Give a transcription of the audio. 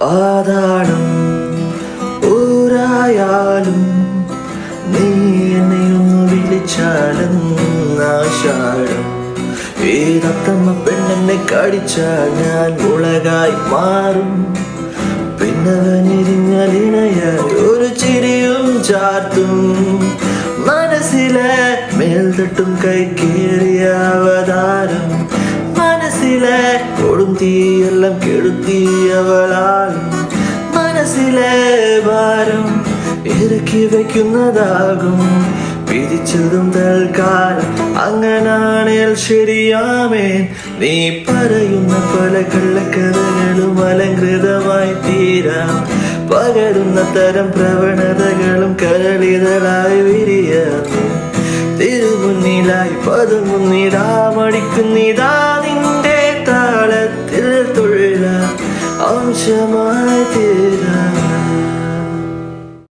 പാതാളം ഊരായാലും നീ എന്നെയൊന്നു വിളിച്ചാലെന്നാശാടും ഏതത്തമ്മ പെണ്ണെന്നെ കടിച്ചാൽ ഞാൻ മുളകായി മാറും പിന്നവനിരിഞ്ഞലിണയായി ഒരു ചിരിയും ചാർത്തും മനസ്സിലെ മേൽത്തട്ടും കൈക്കേറിയ അവതാരം മനസ്സിലെ കൊടും തീയെല്ലാം കെടുത്തിയവളാലും മനസ്സിലെ ഭാരം ഇറക്കി വയ്ക്കുന്നതാകും വിധിച്ചതും തൽക്കാലം അങ്ങനാണേൽ ശരിയാമേ നീ പറയുന്ന പല കള്ളക്കഥകളും അലങ്കൃതമായി തീരാം പകരുന്ന തരം പ്രവണതകളും കരളിതളായി വിരിയാമേ തിരുമുന്നിലായി പതുമുന്നിടാമടിക്കുന്നിതാ നിന്റെ താളത്തിൽ തുഴ അംശമായി തീരും.